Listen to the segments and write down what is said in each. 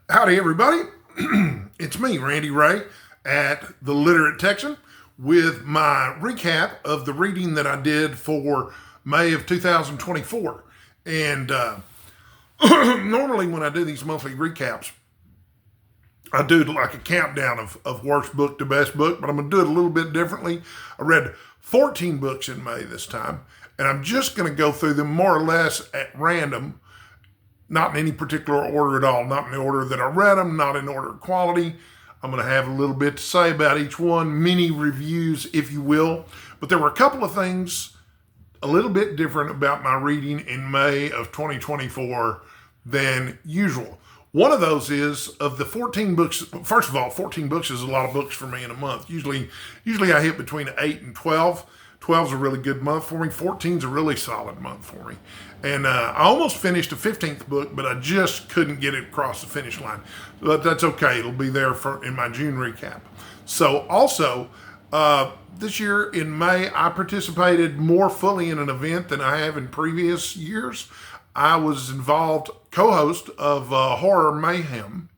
Howdy, everybody. It's me, Randy Ray, at The Literate Texan, with my recap of the reading that I did for May of 2024. And normally, when I do these monthly recaps, I do like a countdown of worst book to best book, but I'm going to do it a little bit differently. I read 14 books in May this time, and I'm just going to go through them more or less at random, not in any particular order at all, not in the order that I read them, not in order of quality. I'm going to have a little bit to say about each one, mini reviews, if you will. But there were a couple of things a little bit different about my reading in May of 2024 than usual. One of those is, of the 14 books, first of all, 14 books is a lot of books for me in a month. Usually I hit between 8 and 12. 12 is a really good month for me. 14 is a really solid month for me. And I almost finished the 15th book, but I just couldn't get it across the finish line. But that's okay. It'll be there in my June recap. So also, this year in May, I participated more fully in an event than I have in previous years. I was involved, co-host of Horror Mayhem,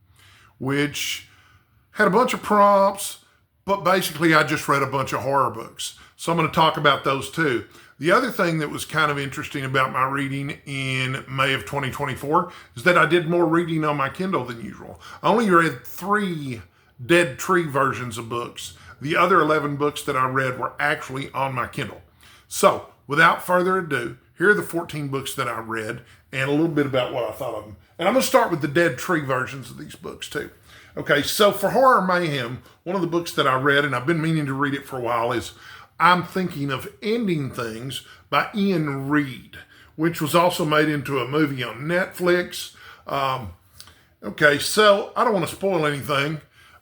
which had a bunch of prompts, but basically I just read a bunch of horror books. So I'm going to talk about those too. The other thing that was kind of interesting about my reading in May of 2024 is that I did more reading on my Kindle than usual. I only read 3 Dead Tree versions of books. The other 11 books that I read were actually on my Kindle. So without further ado, here are the 14 books that I read and a little bit about what I thought of them. And I'm going to start with the Dead Tree versions of these books too. Okay, so for Horror Mayhem, one of the books that I read, and I've been meaning to read it for a while, is I'm Thinking of Ending Things by Ian Reid, which was also made into a movie on Netflix. Okay, so I don't want to spoil anything,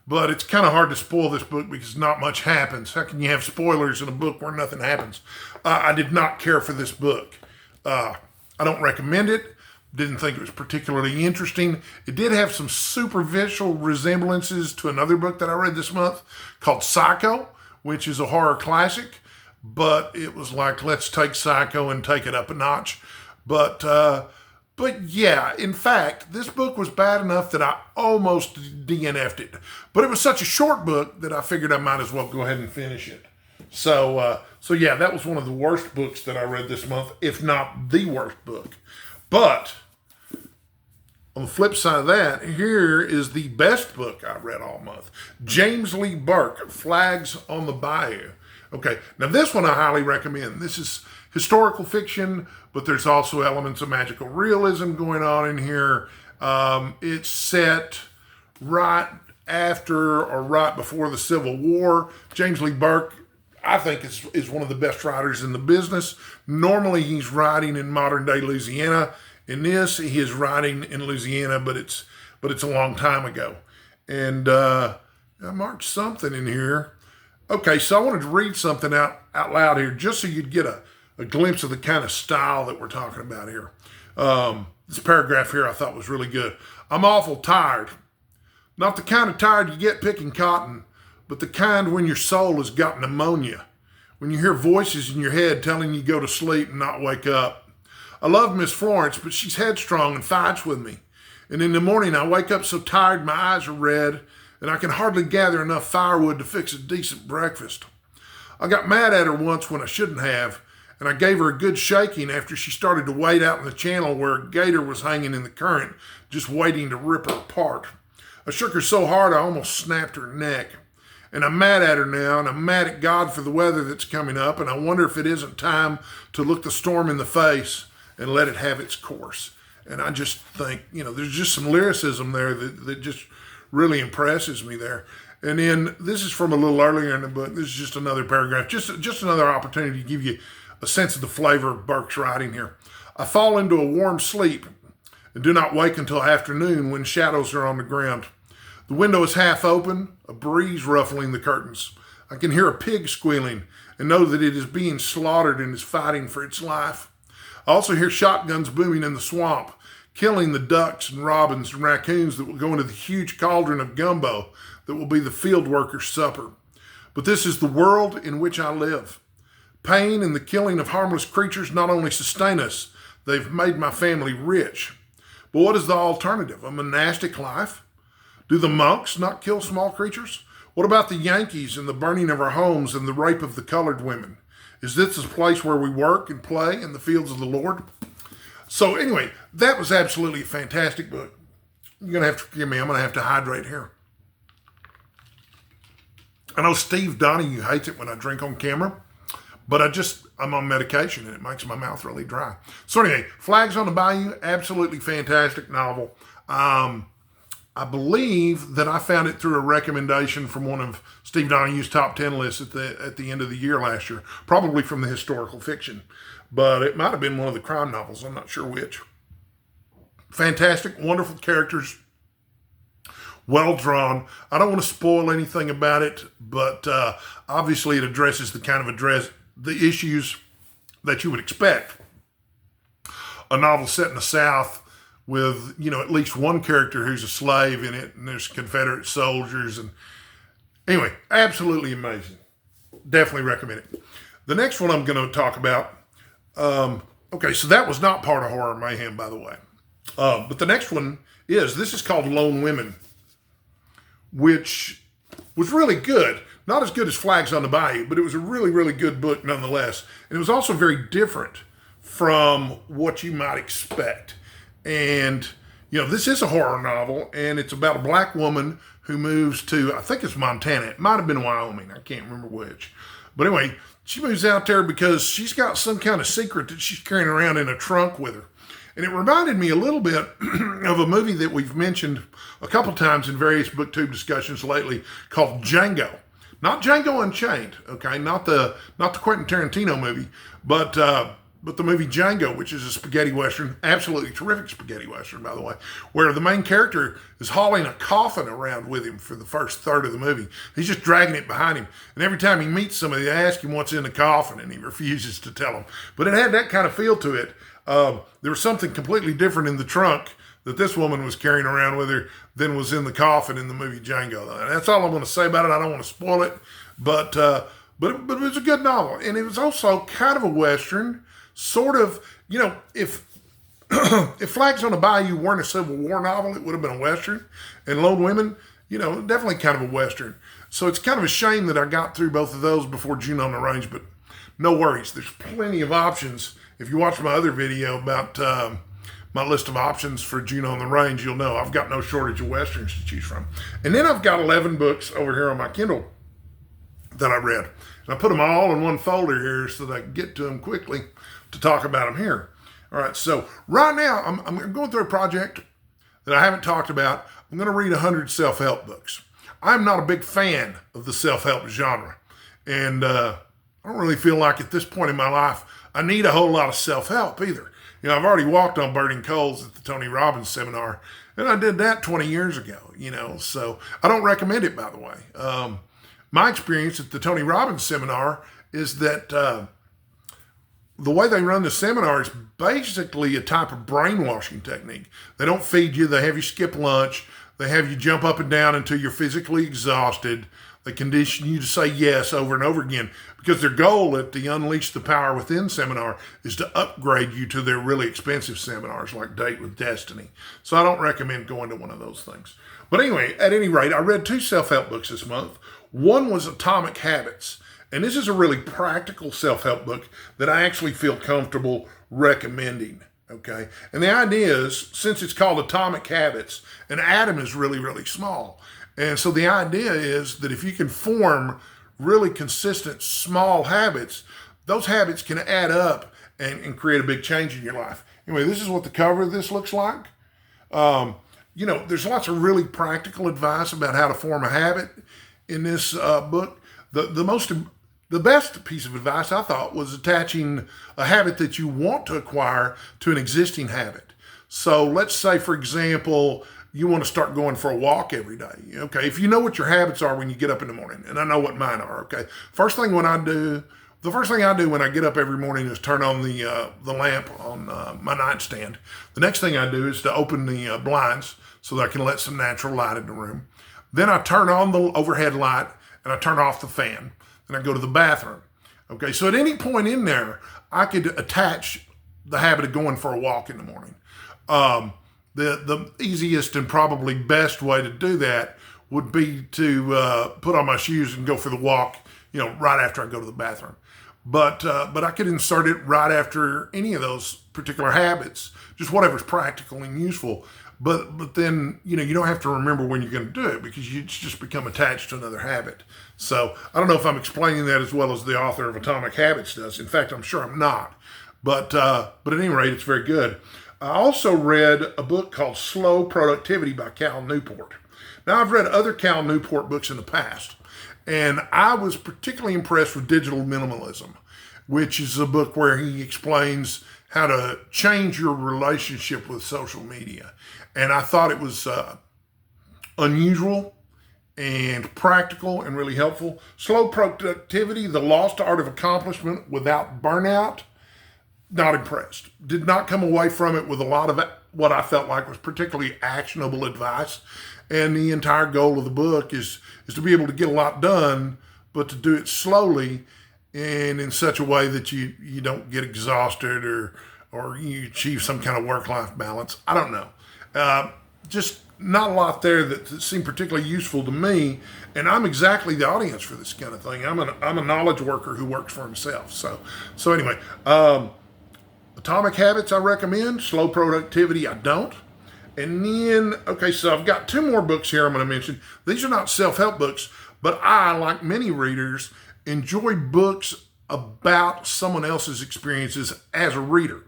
but it's kind of hard to spoil this book because not much happens. How can you have spoilers in a book where nothing happens? I did not care for this book. I don't recommend it. Didn't think it was particularly interesting. It did have some superficial resemblances to another book that I read this month called Psycho, which is a horror classic, but it was like, let's take Psycho and take it up a notch. But yeah, in fact, this book was bad enough that I almost DNF'd it. But it was such a short book that I figured I might as well go ahead and finish it. So yeah, that was one of the worst books that I read this month, if not the worst book. But on the flip side of that, here is the best book I read all month. James Lee Burke, Flags on the Bayou. Okay, now this one I highly recommend. This is historical fiction, but there's also elements of magical realism going on in here. It's set right after or right before the Civil War. James Lee Burke, I think, is one of the best writers in the business. Normally he's writing in modern day Louisiana. In this, he is writing in Louisiana, but it's a long time ago. And I marked something in here. Okay, so I wanted to read something out loud here just so you'd get a glimpse of the kind of style that we're talking about here. This paragraph here I thought was really good. I'm awful tired. Not the kind of tired you get picking cotton, but the kind when your soul has got pneumonia. When you hear voices in your head telling you to go to sleep and not wake up. I love Miss Florence, but she's headstrong and fights with me. And in the morning, I wake up so tired my eyes are red, and I can hardly gather enough firewood to fix a decent breakfast. I got mad at her once when I shouldn't have, and I gave her a good shaking after she started to wade out in the channel where a gator was hanging in the current, just waiting to rip her apart. I shook her so hard I almost snapped her neck. And I'm mad at her now, and I'm mad at God for the weather that's coming up, and I wonder if it isn't time to look the storm in the face and let it have its course. And I just think, there's just some lyricism there that just really impresses me there. And then this is from a little earlier in the book. This is just another paragraph, just another opportunity to give you a sense of the flavor of Burke's writing here. I fall into a warm sleep and do not wake until afternoon when shadows are on the ground. The window is half open, a breeze ruffling the curtains. I can hear a pig squealing and know that it is being slaughtered and is fighting for its life. I also hear shotguns booming in the swamp, killing the ducks and robins and raccoons that will go into the huge cauldron of gumbo that will be the field workers' supper. But this is the world in which I live. Pain and the killing of harmless creatures not only sustain us, they've made my family rich. But what is the alternative? A monastic life? Do the monks not kill small creatures? What about the Yankees and the burning of our homes and the rape of the colored women? Is this a place where we work and play in the fields of the Lord? So anyway, that was absolutely a fantastic book. You're going to have to forgive me. I'm going to have to hydrate here. I know Steve Donahue hates it when I drink on camera, but I'm on medication and it makes my mouth really dry. So anyway, Flags on the Bayou, absolutely fantastic novel. I believe that I found it through a recommendation from one of Steve Donahue's top 10 lists at the end of the year last year, probably from the historical fiction, but it might have been one of the crime novels. I'm not sure which. Fantastic, wonderful characters, well drawn. I don't want to spoil anything about it, but obviously it addresses the issues that you would expect. A novel set in the South with, at least one character who's a slave in it, and there's Confederate soldiers. And anyway, absolutely amazing. Definitely recommend it. The next one I'm going to talk about, okay, so that was not part of Horror Mayhem, by the way. But the next one this is called Lone Women, which was really good. Not as good as Flags on the Bayou, but it was a really, really good book nonetheless. And it was also very different from what you might expect. And, this is a horror novel, and it's about a black woman who moves to, I think it's Montana. It might have been Wyoming. I can't remember which. But anyway, she moves out there because she's got some kind of secret that she's carrying around in a trunk with her. And it reminded me a little bit of a movie that we've mentioned a couple times in various BookTube discussions lately called Django. Not Django Unchained, okay? Not the Quentin Tarantino movie, but the movie Django, which is a spaghetti western, absolutely terrific spaghetti western, by the way, where the main character is hauling a coffin around with him for the first third of the movie. He's just dragging it behind him. And every time he meets somebody, they ask him what's in the coffin, and he refuses to tell them. But it had that kind of feel to it. There was something completely different in the trunk that this woman was carrying around with her than was in the coffin in the movie Django. And that's all I'm going to say about it. I don't want to spoil it, but it was a good novel. And it was also kind of a western, sort of, if Flags on the Bayou weren't a Civil War novel, it would have been a western. And Lone Women, definitely kind of a western. So it's kind of a shame that I got through both of those before June on the Range, but no worries. There's plenty of options. If you watch my other video about my list of options for June on the Range, you'll know I've got no shortage of westerns to choose from. And then I've got 11 books over here on my Kindle that I read. And I put them all in one folder here so that I can get to them quickly to talk about them here. All right, so right now I'm going through a project that I haven't talked about. I'm going to read 100 self-help books. I'm not a big fan of the self-help genre. And I don't really feel like at this point in my life I need a whole lot of self-help either. I've already walked on burning coals at the Tony Robbins seminar, and I did that 20 years ago, so I don't recommend it, by the way. My experience at the Tony Robbins seminar is that the way they run the seminar is basically a type of brainwashing technique. They don't feed you. They have you skip lunch. They have you jump up and down until you're physically exhausted. They condition you to say yes over and over again because their goal at the Unleash the Power Within seminar is to upgrade you to their really expensive seminars like Date with Destiny. So I don't recommend going to one of those things. But anyway, at any rate, I read 2 self-help books this month. One was Atomic Habits. And this is a really practical self-help book that I actually feel comfortable recommending, okay? And the idea is, since it's called Atomic Habits, an atom is really, really small. And so the idea is that if you can form really consistent small habits, those habits can add up and create a big change in your life. Anyway, this is what the cover of this looks like. There's lots of really practical advice about how to form a habit in this book. The best piece of advice I thought was attaching a habit that you want to acquire to an existing habit. So let's say, for example, you want to start going for a walk every day. Okay, if you know what your habits are when you get up in the morning, and I know what mine are. Okay, the first thing I do when I get up every morning is turn on the lamp on my nightstand. The next thing I do is to open the blinds so that I can let some natural light in the room. Then I turn on the overhead light and I turn off the fan. Then I go to the bathroom. Okay, so at any point in there, I could attach the habit of going for a walk in the morning. the easiest and probably best way to do that would be to put on my shoes and go for the walk, right after I go to the bathroom. But I could insert it right after any of those particular habits, just whatever's practical and useful. But then, you don't have to remember when you're going to do it because you just become attached to another habit. So I don't know if I'm explaining that as well as the author of Atomic Habits does. In fact, I'm sure I'm not. But at any rate, it's very good. I also read a book called Slow Productivity by Cal Newport. Now, I've read other Cal Newport books in the past, and I was particularly impressed with Digital Minimalism, which is a book where he explains how to change your relationship with social media. And I thought it was unusual and practical and really helpful. Slow Productivity, The Lost Art of Accomplishment Without Burnout. Not impressed. Did not come away from it with a lot of what I felt like was particularly actionable advice. And the entire goal of the book is to be able to get a lot done, but to do it slowly and in such a way that you don't get exhausted or you achieve some kind of work-life balance. I don't know. Just not a lot there that seemed particularly useful to me, and I'm exactly the audience for this kind of thing. I'm a knowledge worker who works for himself. So anyway, Atomic Habits I recommend. Slow Productivity I don't. And then, okay, so I've got two more books here I'm going to mention. These are not self-help books, but I, like many readers, enjoy books about someone else's experiences as a reader.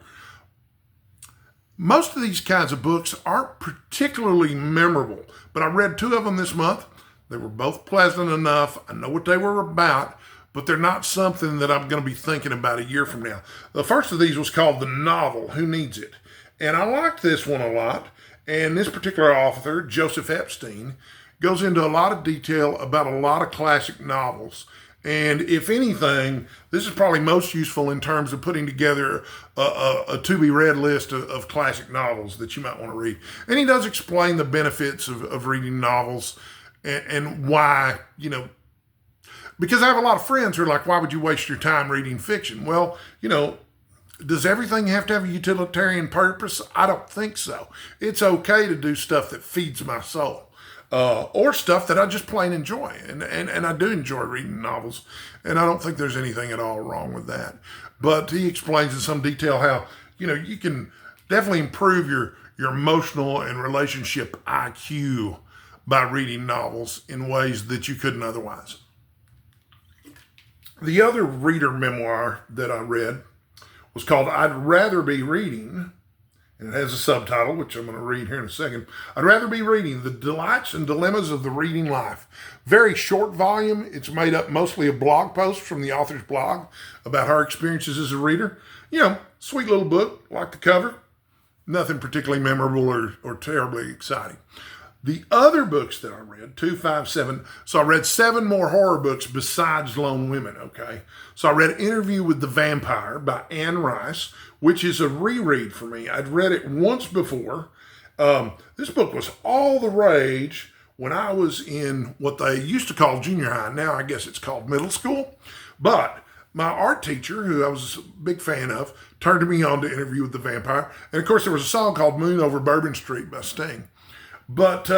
Most of these kinds of books aren't particularly memorable, but I read two of them this month. They were both pleasant enough. I know what they were about, but they're not something that I'm going to be thinking about a year from now. The first of these was called The Novel, Who Needs It? And I liked this one a lot. And this particular author, Joseph Epstein, goes into a lot of detail about a lot of classic novels. And if anything, this is probably most useful in terms of putting together a to-be-read list of classic novels that you might want to read. And he does explain the benefits of reading novels and why, because I have a lot of friends who are like, why would you waste your time reading fiction? Well, does everything have to have a utilitarian purpose? I don't think so. It's okay to do stuff that feeds my soul. Or stuff that I just plain enjoy. And I do enjoy reading novels, and I don't think there's anything at all wrong with that. But he explains in some detail how, you can definitely improve your emotional and relationship IQ by reading novels in ways that you couldn't otherwise. The other reader memoir that I read was called I'd Rather Be Reading, and it has a subtitle, which I'm going to read here in a second. I'd Rather Be Reading, The Delights and Dilemmas of the Reading Life. Very short volume. It's made up mostly of blog posts from the author's blog about her experiences as a reader. Sweet little book, like the cover. Nothing particularly memorable or terribly exciting. The other books that I read, 2, 5, 7, so I read 7 more horror books besides Lone Women, okay? So I read Interview with the Vampire by Anne Rice, which is a reread for me. I'd read it once before. This book was all the rage when I was in what they used to call junior high. Now I guess it's called middle school. But my art teacher, who I was a big fan of, turned me on to Interview with the Vampire. And of course there was a song called Moon Over Bourbon Street by Sting. But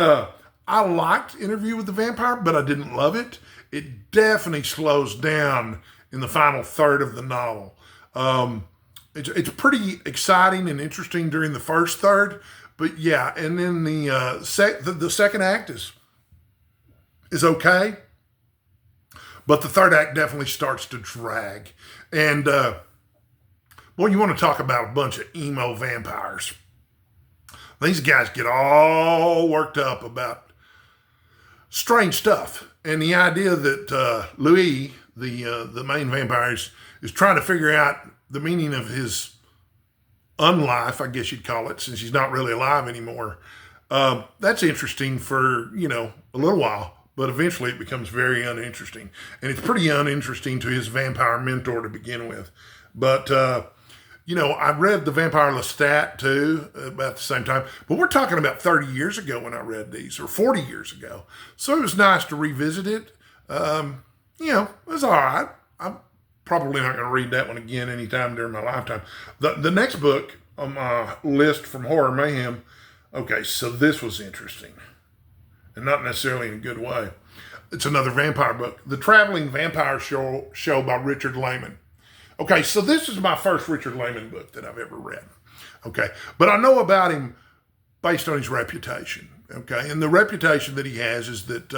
I liked Interview with the Vampire, but I didn't love it. It definitely slows down in the final third of the novel. It's pretty exciting and interesting during the first third, but yeah, and then the second act is okay, but the third act definitely starts to drag. And boy, you want to talk about a bunch of emo vampires. These guys get all worked up about strange stuff. And the idea that Louis, the main vampire, is trying to figure out the meaning of his unlife, I guess you'd call it, since he's not really alive anymore. That's interesting for, a little while, but eventually it becomes very uninteresting. And it's pretty uninteresting to his vampire mentor to begin with. But I read The Vampire Lestat too about the same time, but we're talking about 30 years ago when I read these, or 40 years ago. So it was nice to revisit it. It was all right. I'm probably not going to read that one again anytime during my lifetime. The next book on my list from Horror Mayhem Okay, so this was interesting, and not necessarily in a good way. It's another vampire book, The Traveling Vampire Show by Richard Lehman. Okay, so this is my first Richard Lehman book that I've ever read. Okay, but I know about him based on his reputation. Okay, and the reputation that he has is that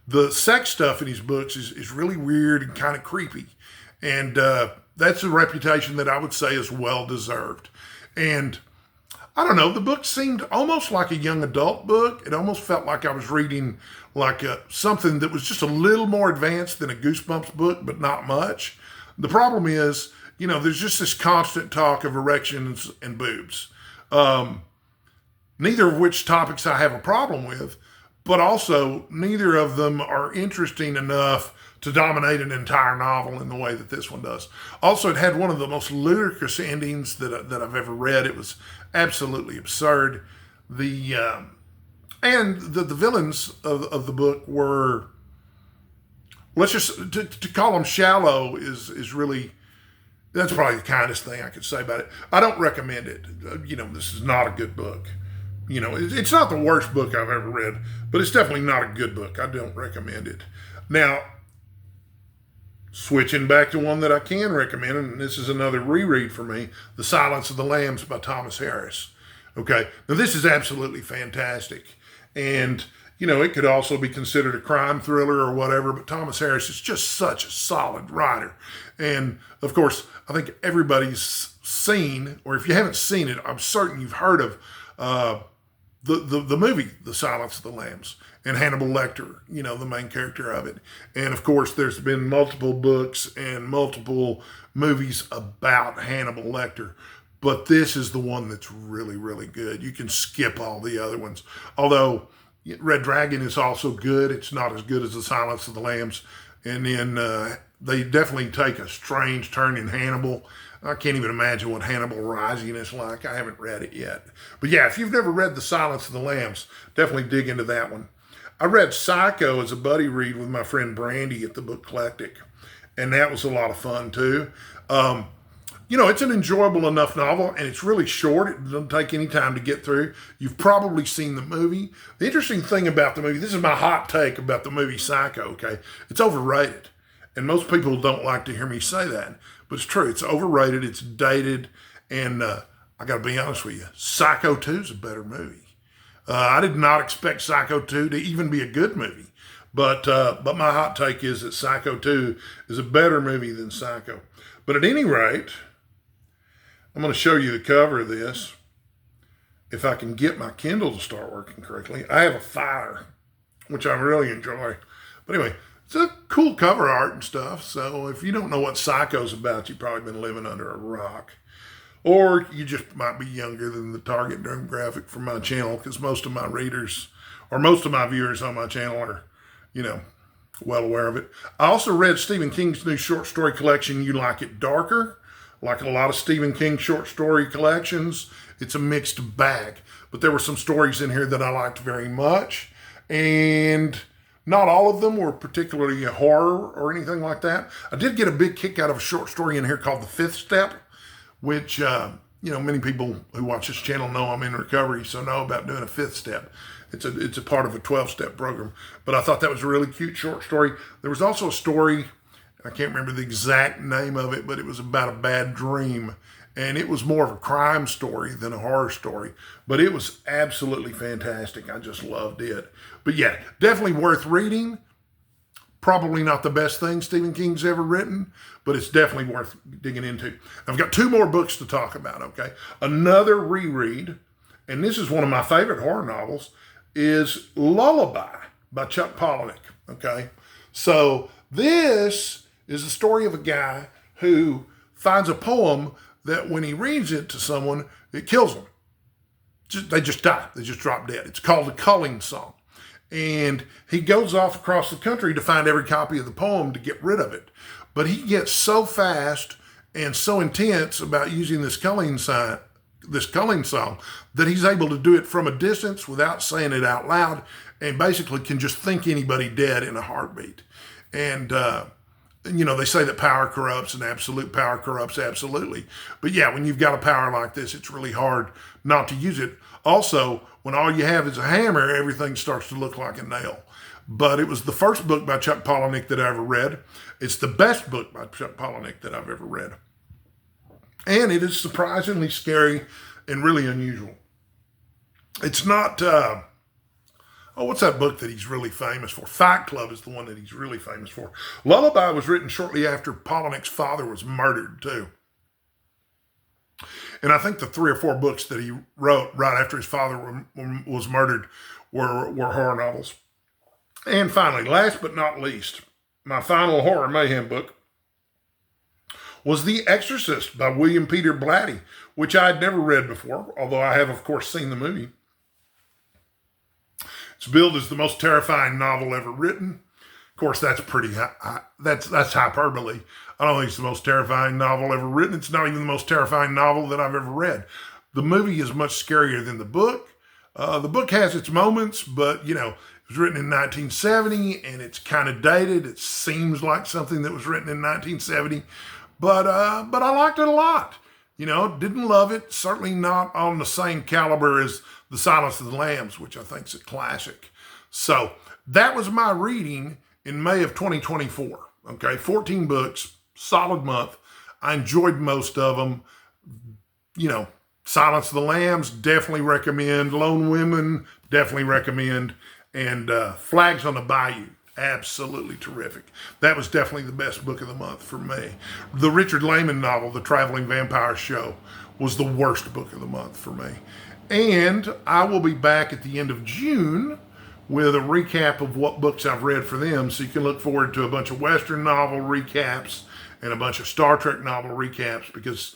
the sex stuff in his books is really weird and kind of creepy. And that's a reputation that I would say is well deserved. And I don't know, the book seemed almost like a young adult book. It almost felt like I was reading like something that was just a little more advanced than a Goosebumps book, but not much. The problem is, there's just this constant talk of erections and boobs. Neither of which topics I have a problem with, but also neither of them are interesting enough to dominate an entire novel in the way that this one does. Also, it had one of the most ludicrous endings that I've ever read. It was absolutely absurd. The villains of the book were, let's just to call them shallow is really, that's probably the kindest thing I could say about it. I don't recommend it. This is not a good book. It's not the worst book I've ever read, but it's definitely not a good book. I don't recommend it. Now, switching back to one that I can recommend, and this is another reread for me, The Silence of the Lambs by Thomas Harris. Okay, now this is absolutely fantastic. And, it could also be considered a crime thriller or whatever, but Thomas Harris is just such a solid writer. And, of course, I think everybody's seen, or if you haven't seen it, I'm certain you've heard of the movie, The Silence of the Lambs, and Hannibal Lecter, the main character of it. And of course, there's been multiple books and multiple movies about Hannibal Lecter, but this is the one that's really, really good. You can skip all the other ones. Although Red Dragon is also good. It's not as good as The Silence of the Lambs. And then they definitely take a strange turn in Hannibal. I can't even imagine what Hannibal Rising is like. I haven't read it yet. But yeah, if you've never read The Silence of the Lambs, definitely dig into that one. I read Psycho as a buddy read with my friend Brandy at the Book Collectic, and that was a lot of fun too. It's an enjoyable enough novel, and it's really short. It doesn't take any time to get through. You've probably seen the movie. The interesting thing about the movie, this is my hot take about the movie Psycho, okay? It's overrated, and most people don't like to hear me say that. But it's true. It's overrated. It's dated. And I got to be honest with you, Psycho 2 is a better movie. I did not expect Psycho 2 to even be a good movie. But my hot take is that Psycho 2 is a better movie than Psycho. But at any rate, I'm going to show you the cover of this. If I can get my Kindle to start working correctly. I have a Fire, which I really enjoy. But anyway, it's a cool cover art and stuff. So if you don't know what Psycho's about, you've probably been living under a rock. Or you just might be younger than the target demographic for my channel, because most of my readers, or most of my viewers on my channel are, well aware of it. I also read Stephen King's new short story collection, You Like It Darker. Like a lot of Stephen King short story collections, it's a mixed bag. But there were some stories in here that I liked very much. And not all of them were particularly horror or anything like that. I did get a big kick out of a short story in here called The Fifth Step, which, many people who watch this channel know I'm in recovery, so know about doing a fifth step. It's a part of a 12-step program. But I thought that was a really cute short story. There was also a story, I can't remember the exact name of it, but it was about a bad dream. And it was more of a crime story than a horror story. But it was absolutely fantastic. I just loved it. But yeah, definitely worth reading. Probably not the best thing Stephen King's ever written, but it's definitely worth digging into. I've got 2 more books to talk about, okay? Another reread, and this is one of my favorite horror novels, is Lullaby by Chuck Palahniuk, okay? So this is the story of a guy who finds a poem that when he reads it to someone, it kills them. They just die. They just drop dead. It's called a culling song. And he goes off across the country to find every copy of the poem to get rid of it. But he gets so fast and so intense about using this culling song that he's able to do it from a distance without saying it out loud, and basically can just think anybody dead in a heartbeat. And you know, they say that power corrupts and absolute power corrupts absolutely. But yeah, when you've got a power like this, it's really hard not to use it. Also, when all you have is a hammer, everything starts to look like a nail. But it was the first book by Chuck Palahniuk that I ever read. It's the best book by Chuck Palahniuk that I've ever read. And it is surprisingly scary and really unusual. It's not, what's that book that he's really famous for? Fight Club is the one that he's really famous for. Lullaby was written shortly after Palahniuk's father was murdered, too. And I think the 3 or 4 books that he wrote right after his father was murdered were horror novels. And finally, last but not least, my final horror mayhem book was The Exorcist by William Peter Blatty, which I had never read before, although I have, of course, seen the movie. It's billed as the most terrifying novel ever written. Of course, that's pretty that's hyperbole. I don't think it's the most terrifying novel ever written. It's not even the most terrifying novel that I've ever read. The movie is much scarier than the book. The book has its moments, but, you know, it was written in 1970, and it's kind of dated. It seems like something that was written in 1970, but I liked it a lot. You know, didn't love it. Certainly not on the same caliber as The Silence of the Lambs, which I think is a classic. So that was my reading in May of 2024. Okay, 14 books, solid month. I enjoyed most of them. You know, Silence of the Lambs, definitely recommend. Lone Women, definitely recommend. And Flags on the Bayou, absolutely terrific. That was definitely the best book of the month for me. The Richard Lehman novel, The Traveling Vampire Show, was the worst book of the month for me. And I will be back at the end of June with a recap of what books I've read for them. So you can look forward to a bunch of Western novel recaps and a bunch of Star Trek novel recaps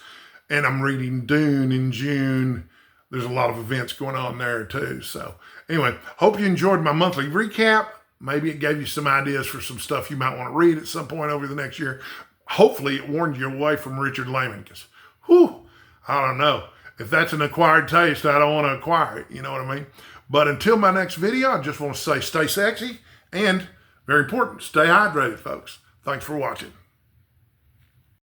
and I'm reading Dune in June. There's a lot of events going on there too. So anyway, hope you enjoyed my monthly recap. Maybe it gave you some ideas for some stuff you might want to read at some point over the next year. Hopefully it warned you away from Richard Lehman because, I don't know. If that's an acquired taste, I don't want to acquire it. You know what I mean? But until my next video, I just want to say stay sexy and, very important, stay hydrated, folks. Thanks for watching.